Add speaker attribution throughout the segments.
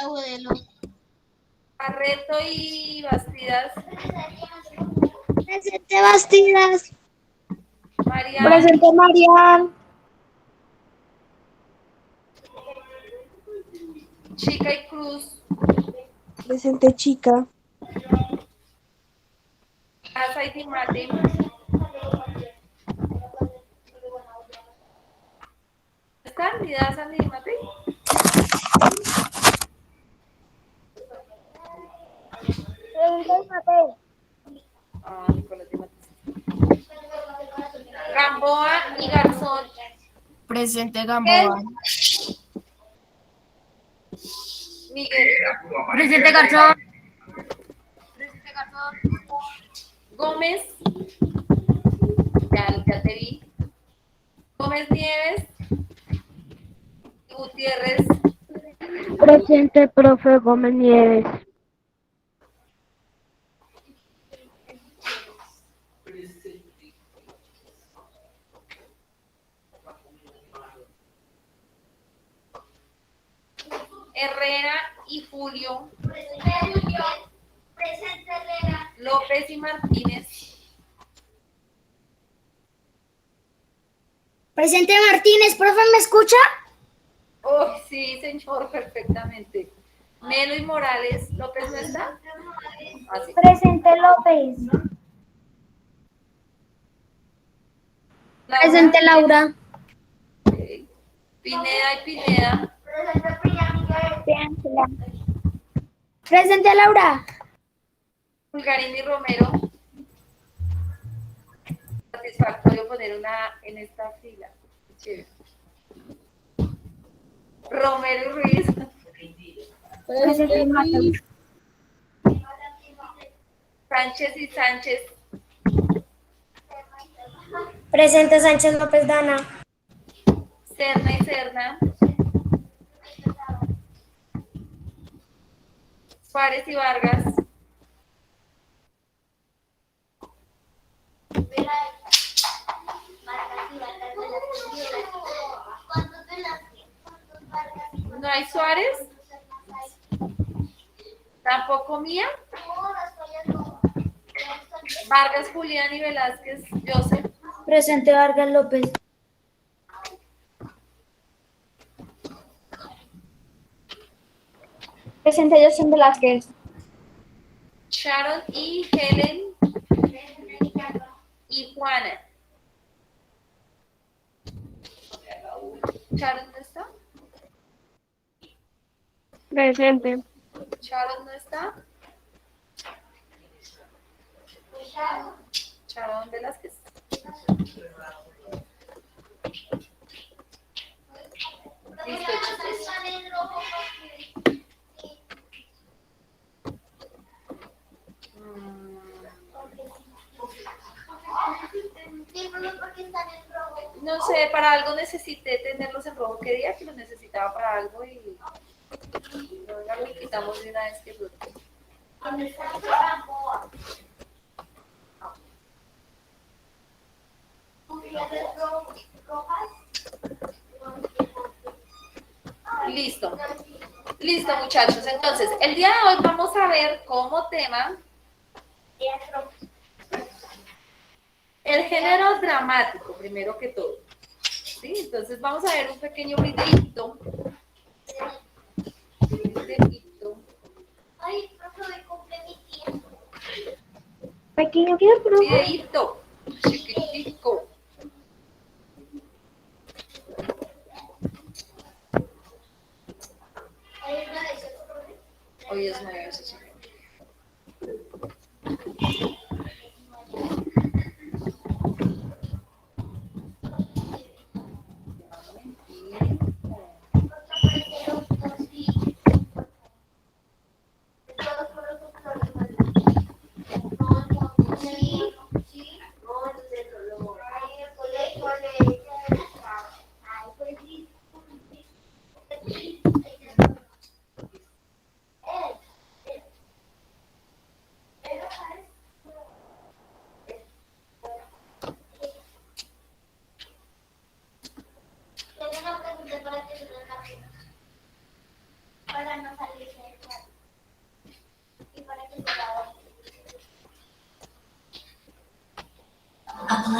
Speaker 1: Agudelo.
Speaker 2: Barreto y Bastidas.
Speaker 1: Presente Bastidas.
Speaker 2: Marian.
Speaker 1: Presente Marian.
Speaker 2: Chica y Cruz.
Speaker 1: Presente Chica.
Speaker 2: Casa y Timate. ¿Están? ¿Ni Daza ni Timate? Ah, Nicolás Timate. Gamboa y Garzón.
Speaker 3: Presente Gamboa.
Speaker 2: Miguel.
Speaker 3: Presente Garzón.
Speaker 2: Gómez. Ya te vi. Gómez Nieves. Gutiérrez.
Speaker 1: Presente profe Gómez Nieves.
Speaker 2: Herrera y Julio.
Speaker 4: Presente Herrera.
Speaker 2: López y Martínez.
Speaker 4: Presente Martínez, profe, ¿me escucha?
Speaker 2: Oh, sí, señor, perfectamente. Melo y Morales. ¿López no está? Ah, sí.
Speaker 4: Presente López.
Speaker 2: Laura.
Speaker 4: Presente Laura.
Speaker 2: Ok. Pineda y Pineda.
Speaker 4: Presente Laura.
Speaker 2: Pulgarín y Romero. Satisfactorio poner una en esta fila. Chévere. Romero y Ruiz.
Speaker 4: Presente Luis.
Speaker 2: Sánchez y Sánchez.
Speaker 4: Presente Sánchez López Dana.
Speaker 2: Serna y Serna. Suárez y Vargas. ¿No hay Suárez? ¿Tampoco Mía? Vargas, Julián y Velázquez, Joseph.
Speaker 4: Presente Vargas López. Presente José Velázquez.
Speaker 2: Sharon y Helen y Juana. ¿Sharon no está?
Speaker 1: Presente.
Speaker 2: ¿Sharon no está? Sharon Velázquez. Listo, chicos. No sé, para algo necesité tenerlos en rojo. ¿Qué día que los necesitaba para algo? Y luego los quitamos de una vez que los... Listo. Listo, muchachos. Entonces, el día de hoy vamos a ver como tema el género dramático, primero que todo. ¿Sí? Entonces, vamos a ver un pequeño videíto.
Speaker 4: Ay, profe, cumple mi tiempo.
Speaker 1: Pequeño que profe.
Speaker 2: Videíto. Chiquitico. Hoy es 9 veces.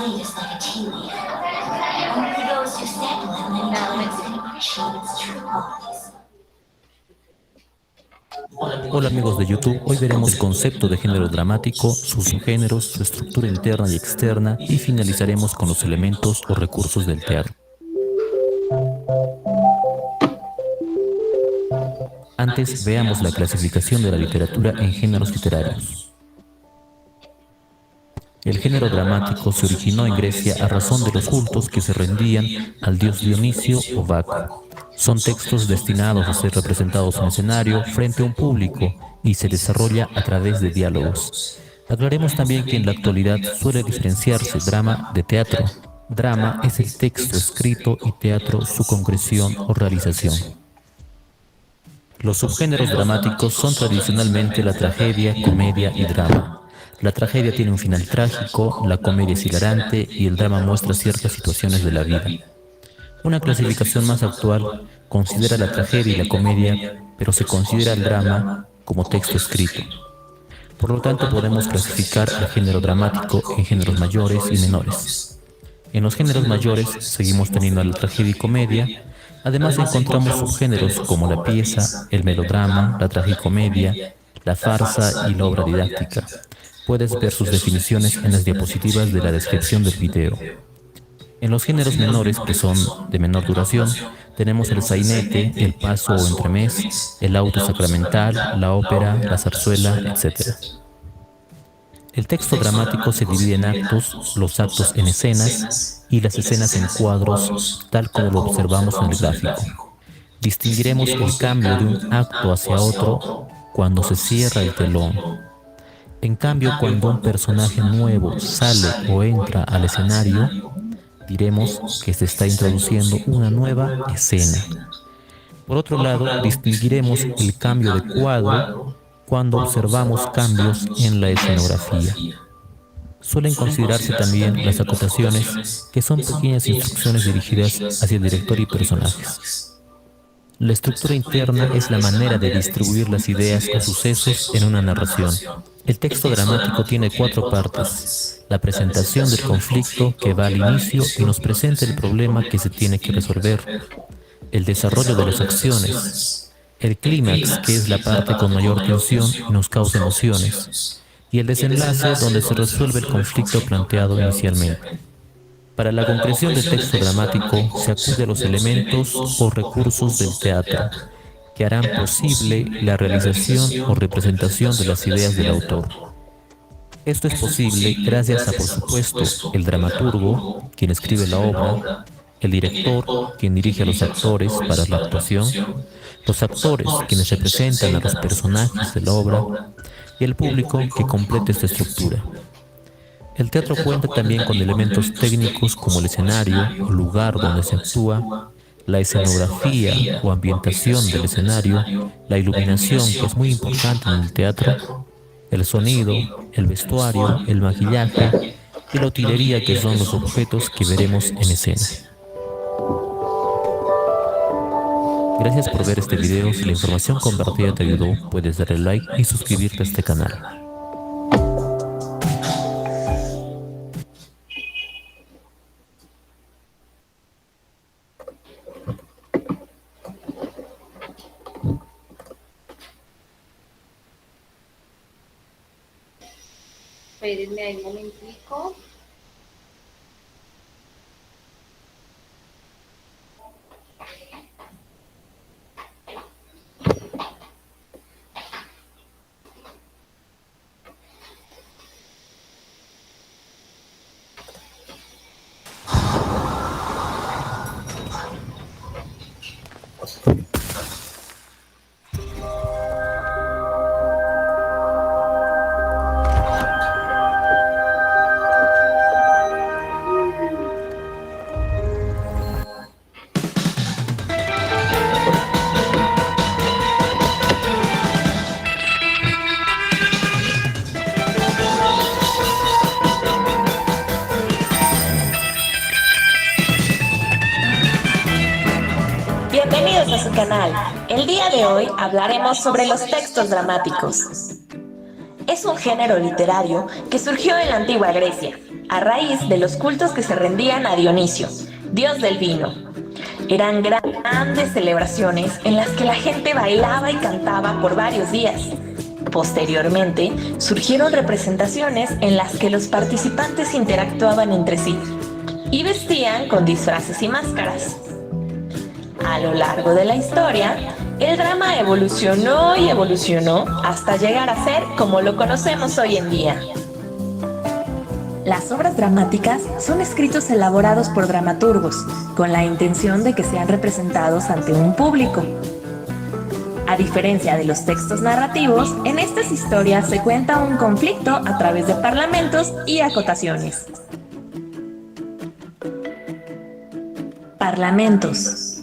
Speaker 5: light is like a tea leaf. Only those who sample it live moments and appreciate its true qualities.
Speaker 6: Hola amigos de YouTube, hoy veremos el concepto de género dramático, sus subgéneros, su estructura interna y externa y finalizaremos con los elementos o recursos del teatro. Antes veamos la clasificación de la literatura en géneros literarios. El género dramático se originó en Grecia a razón de los cultos que se rendían al dios Dionisio o Baco. Son textos destinados a ser representados en escenario frente a un público y se desarrolla a través de diálogos. Aclaremos también que en la actualidad suele diferenciarse drama de teatro. Drama es el texto escrito y teatro su concreción o realización. Los subgéneros dramáticos son tradicionalmente la tragedia, comedia y drama. La tragedia tiene un final trágico, la comedia es hilarante y el drama muestra ciertas situaciones de la vida. Una clasificación más actual considera la tragedia y la comedia, pero se considera el drama como texto escrito. Por lo tanto, podemos clasificar el género dramático en géneros mayores y menores. En los géneros mayores seguimos teniendo la tragedia y comedia. Además encontramos subgéneros como la pieza, el melodrama, la tragicomedia, la farsa y la obra didáctica. Puedes ver sus definiciones en las diapositivas de la descripción del video. En los géneros menores, que son de menor duración, tenemos el sainete, el paso o entremés, el auto sacramental, la ópera, la zarzuela, etc. El texto dramático se divide en actos, los actos en escenas y las escenas en cuadros, tal como lo observamos en el gráfico. Distinguiremos el cambio de un acto hacia otro cuando se cierra el telón. En cambio, cuando un personaje nuevo sale o entra al escenario, diremos que se está introduciendo una nueva escena. Por otro lado, distinguiremos el cambio de cuadro cuando observamos cambios en la escenografía. Suelen considerarse también las acotaciones, que son pequeñas instrucciones dirigidas hacia el director y personajes. La estructura interna es la manera de distribuir las ideas o sucesos en una narración. El texto dramático tiene 4 partes. La presentación del conflicto, que va al inicio y nos presenta el problema que se tiene que resolver. El desarrollo de las acciones. El clímax, que es la parte con mayor tensión y nos causa emociones. Y el desenlace, donde se resuelve el conflicto planteado inicialmente. Para la concreción del texto dramático se acude a los elementos o recursos del teatro, que harán posible la realización o representación de las ideas del autor. Esto es posible gracias a, por supuesto, el dramaturgo, quien escribe la obra, el director, quien dirige a los actores para la actuación, los actores, quienes representan a los personajes de la obra, y el público que completa esta estructura. El teatro cuenta también con elementos técnicos como el escenario o lugar donde se actúa, la escenografía o ambientación del escenario, la iluminación, que es muy importante en el teatro, el sonido, el vestuario, el maquillaje y la utilería, que son los objetos que veremos en escena. Gracias por ver este video. Si la información compartida te ayudó, puedes darle like y suscribirte a este canal.
Speaker 2: Espérenme ahí un momentico.
Speaker 7: Bienvenidos a su canal. El día de hoy hablaremos sobre los textos dramáticos. es un género literario que surgió en la antigua Grecia, a raíz de los cultos que se rendían a Dionisio, dios del vino. Eran grandes celebraciones en las que la gente bailaba y cantaba por varios días. Posteriormente, surgieron representaciones en las que los participantes interactuaban entre sí y vestían con disfraces y máscaras. A lo largo de la historia, el drama evolucionó y evolucionó hasta llegar a ser como lo conocemos hoy en día. Las obras dramáticas son escritos elaborados por dramaturgos, con la intención de que sean representados ante un público. A diferencia de los textos narrativos, en estas historias se cuenta un conflicto a través de parlamentos y acotaciones. Parlamentos.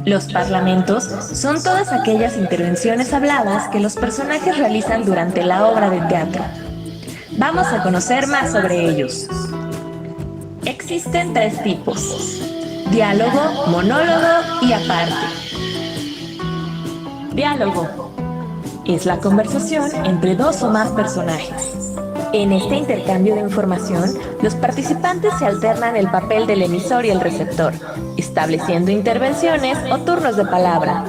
Speaker 7: Los parlamentos son todas aquellas intervenciones habladas que los personajes realizan durante la obra de teatro. Vamos a conocer más sobre ellos. Existen 3 tipos: diálogo, monólogo y aparte. Diálogo es la conversación entre 2 o más personajes. En este intercambio de información, los participantes se alternan el papel del emisor y el receptor, estableciendo intervenciones o turnos de palabra.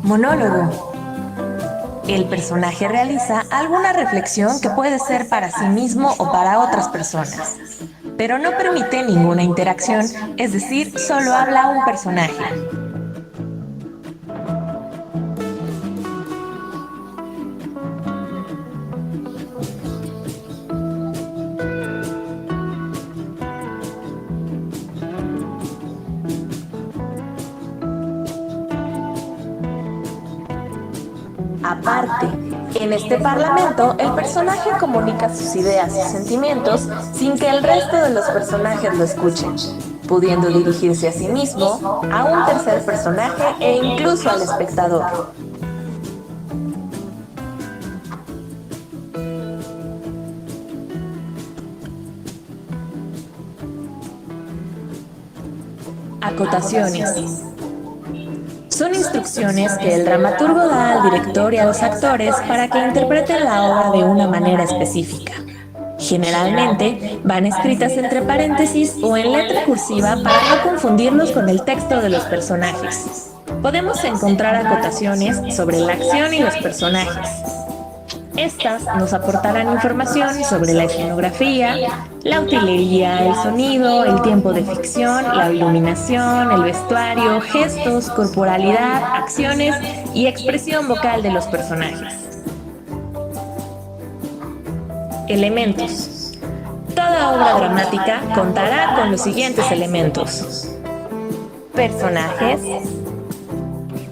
Speaker 7: Monólogo. El personaje realiza alguna reflexión que puede ser para sí mismo o para otras personas, pero no permite ninguna interacción, es decir, solo habla un personaje. Aparte, en este parlamento, el personaje comunica sus ideas y sentimientos sin que el resto de los personajes lo escuchen, pudiendo dirigirse a sí mismo, a un tercer personaje e incluso al espectador. Acotaciones. Son instrucciones que el dramaturgo da al director y a los actores para que interpreten la obra de una manera específica. Generalmente van escritas entre paréntesis o en letra cursiva para no confundirlos con el texto de los personajes. Podemos encontrar acotaciones sobre la acción y los personajes. Estas nos aportarán información sobre la escenografía, la utilería, el sonido, el tiempo de ficción, la iluminación, el vestuario, gestos, corporalidad, acciones y expresión vocal de los personajes. Elementos. Toda obra dramática contará con los siguientes elementos: personajes,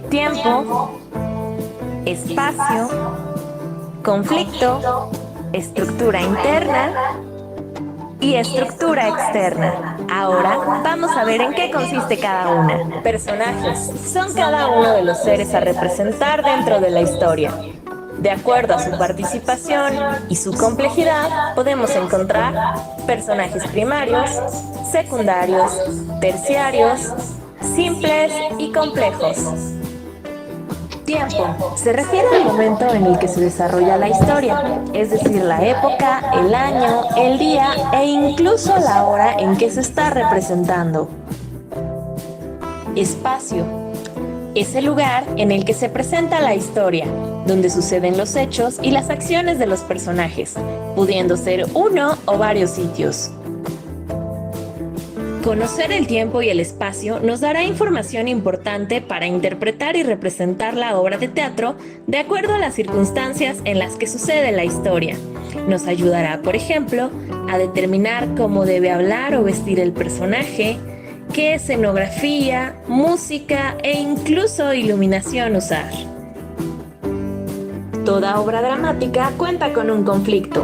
Speaker 7: tiempo, espacio, conflicto, estructura interna y estructura externa. Ahora vamos a ver en qué consiste cada una. Personajes son cada uno de los seres a representar dentro de la historia. De acuerdo a su participación y su complejidad, podemos encontrar personajes primarios, secundarios, terciarios, simples y complejos. Tiempo se refiere al momento en el que se desarrolla la historia, es decir, la época, el año, el día e incluso la hora en que se está representando. Espacio es el lugar en el que se presenta la historia, donde suceden los hechos y las acciones de los personajes, pudiendo ser uno o varios sitios. Conocer el tiempo y el espacio nos dará información importante para interpretar y representar la obra de teatro de acuerdo a las circunstancias en las que sucede la historia. Nos ayudará, por ejemplo, a determinar cómo debe hablar o vestir el personaje, qué escenografía, música e incluso iluminación usar. Toda obra dramática cuenta con un conflicto.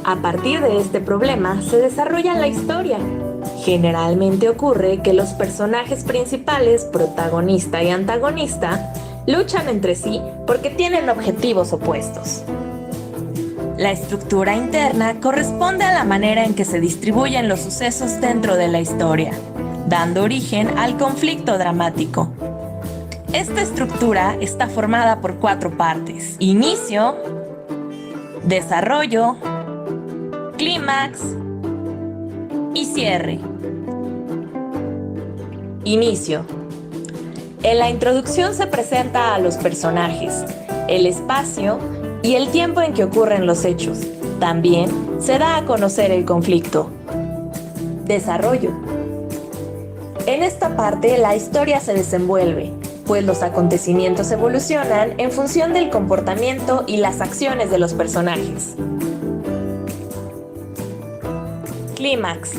Speaker 7: A partir de este problema se desarrolla la historia. Generalmente ocurre que los personajes principales, protagonista y antagonista, luchan entre sí porque tienen objetivos opuestos. La estructura interna corresponde a la manera en que se distribuyen los sucesos dentro de la historia, dando origen al conflicto dramático. Esta estructura está formada por 4 partes: inicio, desarrollo, clímax y cierre. Inicio. En la introducción se presenta a los personajes, el espacio y el tiempo en que ocurren los hechos. También se da a conocer el conflicto. Desarrollo. En esta parte la historia se desenvuelve, pues los acontecimientos evolucionan en función del comportamiento y las acciones de los personajes. Clímax.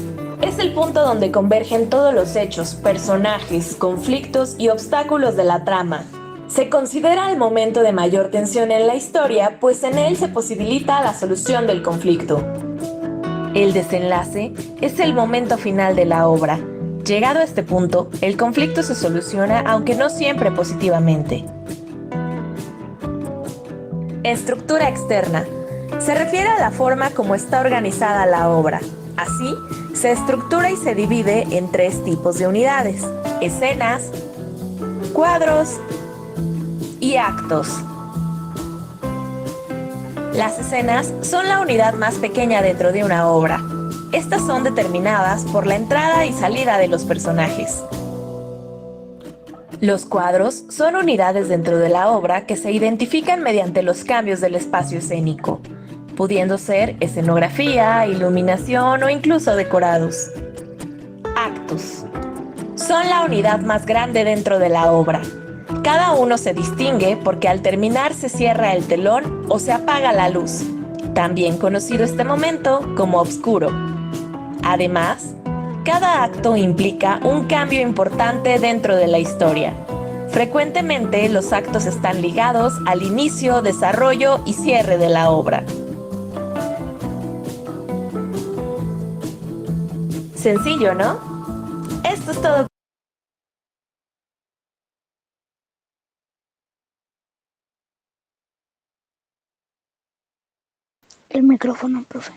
Speaker 7: Es el punto donde convergen todos los hechos, personajes, conflictos y obstáculos de la trama. Se considera el momento de mayor tensión en la historia, pues en él se posibilita la solución del conflicto. El desenlace es el momento final de la obra. Llegado a este punto, el conflicto se soluciona, aunque no siempre positivamente. Estructura externa. Se refiere a la forma como está organizada la obra. Así, se estructura y se divide en 3 tipos de unidades: escenas, cuadros y actos. Las escenas son la unidad más pequeña dentro de una obra. Estas son determinadas por la entrada y salida de los personajes. Los cuadros son unidades dentro de la obra que se identifican mediante los cambios del espacio escénico, pudiendo ser escenografía, iluminación o incluso decorados. Actos son la unidad más grande dentro de la obra. Cada uno se distingue porque al terminar se cierra el telón o se apaga la luz, también conocido este momento como oscuro. Además, cada acto implica un cambio importante dentro de la historia. Frecuentemente los actos están ligados al inicio, desarrollo y cierre de la obra. Sencillo, ¿no? Esto es todo.
Speaker 1: El micrófono, profe.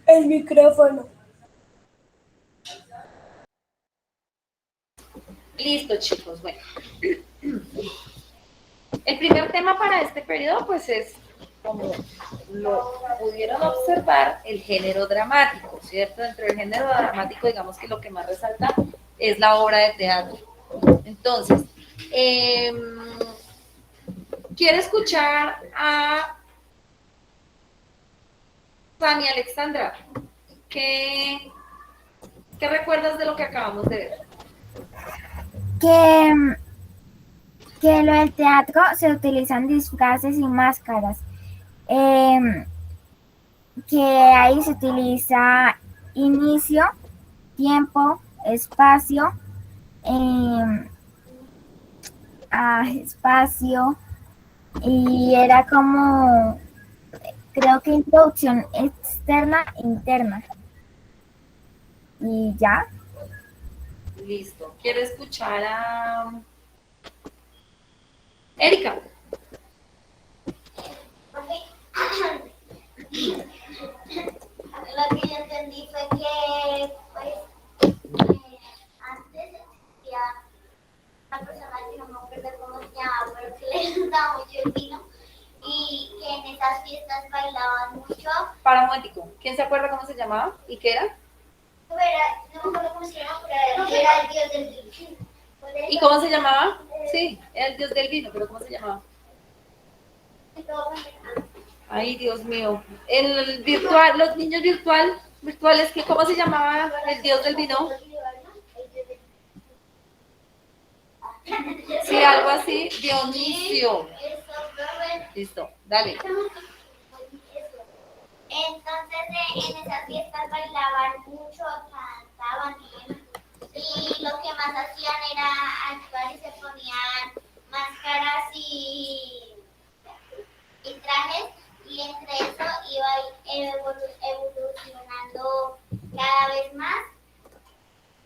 Speaker 1: El micrófono.
Speaker 2: Listo, chicos. Bueno, el primer tema para este periodo, pues es, como lo pudieron observar, el género dramático, ¿cierto? Dentro del género dramático, digamos que lo que más resalta es la obra de teatro. Entonces, quiero escuchar a Sami Alexandra. ¿Qué recuerdas de lo que acabamos de ver?
Speaker 8: Que lo del teatro se utilizan disfraces y máscaras, que ahí se utiliza inicio, tiempo, espacio, espacio, y era como, creo que introducción externa e interna. Y ya.
Speaker 2: Listo. Quiero escuchar a Erika.
Speaker 4: Lo que yo entendí fue que, pues, antes existía una persona que no me acuerdo cómo se llama, pero que le gustaba mucho el vino y que en esas fiestas bailaban mucho.
Speaker 2: Para un momentico. ¿Quién se acuerda cómo se llamaba y qué era?
Speaker 4: No me acuerdo cómo se llama, pero era el dios del vino.
Speaker 2: ¿Y cómo se llamaba? Sí, era el dios del vino, pero ¿cómo se llamaba? Ay, Dios mío. El virtual, los niños virtuales, ¿cómo se llamaba el dios del vino? Sí, algo así. Dionisio. Listo, dale.
Speaker 4: Entonces en esas fiestas bailaban mucho, cantaban y lo que más hacían era actuar y se ponían máscaras y trajes y entre eso iba evolucionando cada vez más.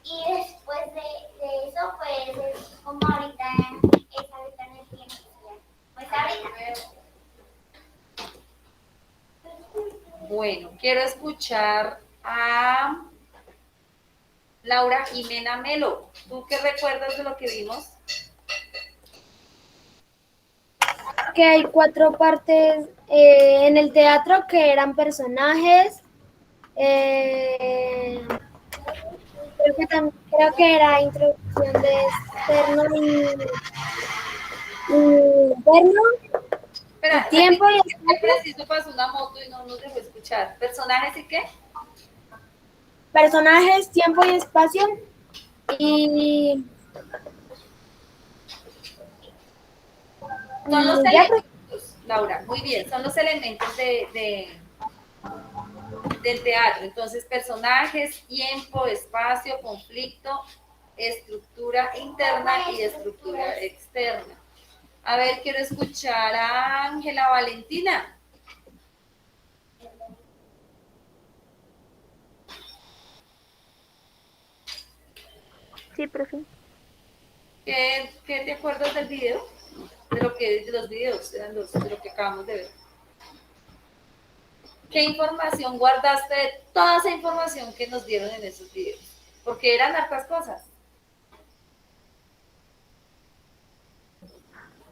Speaker 4: Y después de eso, pues es como ahorita en el tiempo. Pues ahorita.
Speaker 2: Bueno, quiero escuchar a Laura Jimena Melo. ¿Tú qué recuerdas de lo que vimos?
Speaker 8: Que hay 4 partes en el teatro que eran personajes. Creo que era introducción de externo y interno,
Speaker 2: Espera,
Speaker 8: tiempo y
Speaker 2: repite, que
Speaker 8: espacio.
Speaker 2: preciso pasó una moto y no nos dejó escuchar. ¿Personajes y qué?
Speaker 8: Personajes, tiempo y espacio. Y
Speaker 2: Son los
Speaker 8: ya creo.
Speaker 2: elementos, Laura, muy bien, son los elementos del teatro. Entonces, personajes, tiempo, espacio, conflicto, estructura interna y estructura externa. A ver, quiero escuchar a Ángela Valentina.
Speaker 1: Sí, profe.
Speaker 2: ¿Qué te acuerdas del video? De los videos, eran dos, de lo que acabamos de ver. ¿Qué información guardaste de toda esa información que nos dieron en esos videos? Porque eran hartas cosas.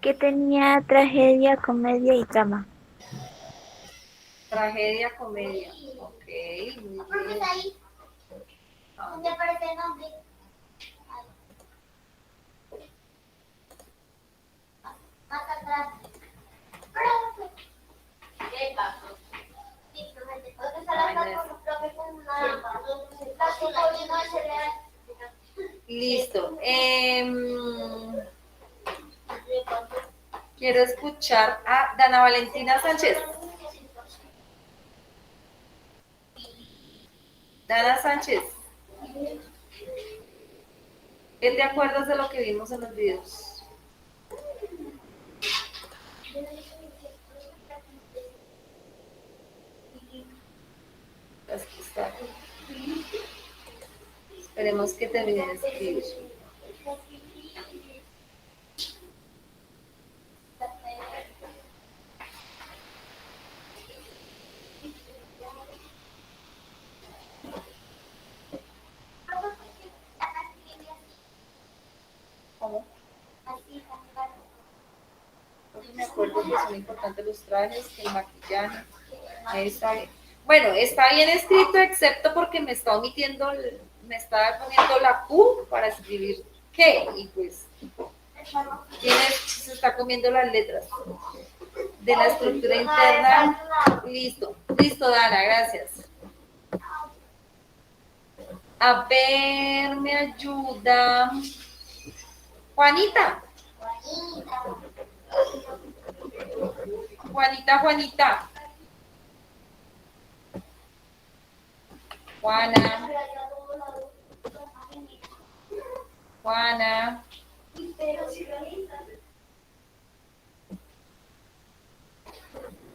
Speaker 1: Que tenía tragedia, comedia y drama.
Speaker 2: Tragedia, comedia. Ok, muy
Speaker 4: ¿Por qué
Speaker 2: bien.
Speaker 4: está ahí? ¿Dónde aparece el nombre? Más atrás. ¿Qué pasó? Sí, profe, ¿dónde está la lámpara? Profe, con una lámpara. Está poniendo el cereal.
Speaker 2: Listo. Quiero escuchar a Dana Valentina Sánchez. Dana Sánchez. ¿Qué te acuerdas de lo que vimos en los videos? Está. Esperemos que termine de escribir. ¿Cómo? Me acuerdo que son importantes los trajes, que el maquillaje. Ahí está bien. Bueno, está bien escrito, excepto porque me está omitiendo, me está poniendo la Q para escribir qué, y pues se está comiendo las letras de la estructura interna. Listo, listo, Dana, gracias. A ver, me ayuda Juanita. Juanita. Juana.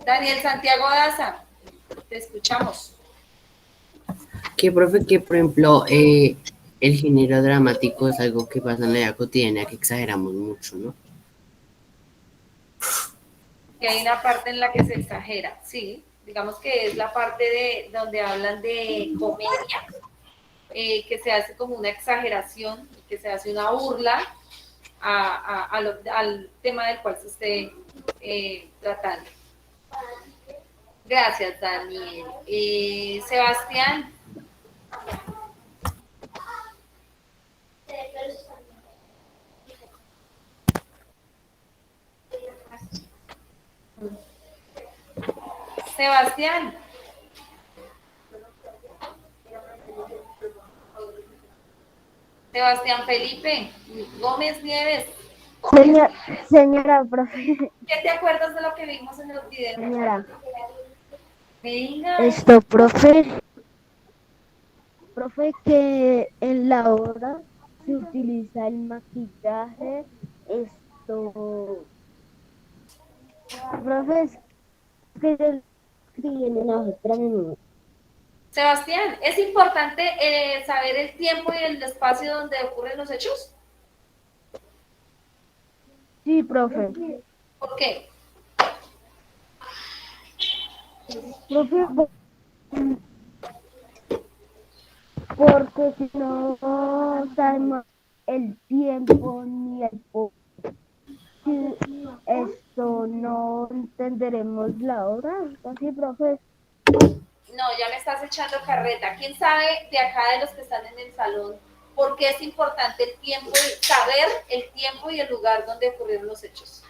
Speaker 2: Daniel Santiago Daza, te escuchamos.
Speaker 9: Que, profe, que por ejemplo, el género dramático es algo que pasa en la vida cotidiana, que exageramos mucho, ¿no?
Speaker 2: Que hay una parte en la que se exagera, sí, digamos que es la parte de donde hablan de comedia, que se hace como una exageración, que se hace una burla al tema del cual se esté tratando. Gracias, Daniel. Sebastián. Sebastián. Sebastián Felipe Gómez Nieves.
Speaker 1: Señora, profe.
Speaker 2: ¿Qué te acuerdas de lo que vimos en los videos?
Speaker 1: Señora.
Speaker 2: Venga.
Speaker 1: Profe, que en la obra se utiliza el maquillaje, profe, que yo escribí en hojas para mi mamá.
Speaker 2: Sebastián, ¿es importante saber el tiempo y el espacio donde ocurren los hechos?
Speaker 1: Sí, profe.
Speaker 2: ¿Por qué?
Speaker 1: Profe, porque si no sabemos el tiempo ni el si esto no entenderemos la obra. Así, profe.
Speaker 2: No, ya me estás echando carreta. ¿Quién sabe de acá de los que están en el salón por qué es importante el tiempo, saber el tiempo y el lugar donde ocurrieron los hechos?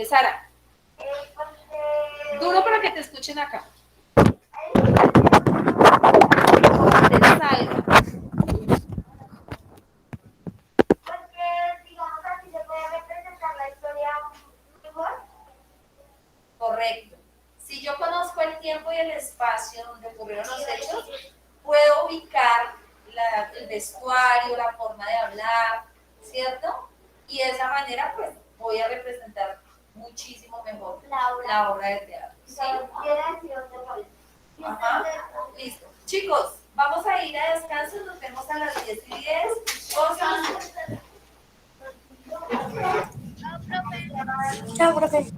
Speaker 2: Sara. Duro para que te escuchen acá.
Speaker 4: Porque, digamos, así se puede representar la historia mejor.
Speaker 2: Correcto. Si yo conozco el tiempo y el espacio donde ocurrieron los hechos, puedo ubicar el vestuario, la forma de hablar, ¿cierto? Y de esa manera, pues, voy a representar muchísimo mejor la obra de teatro. ¿Sí? Ajá. Listo. Chicos, vamos a ir a descanso, nos vemos a las 10:10. Cosas.
Speaker 8: Chao, profe.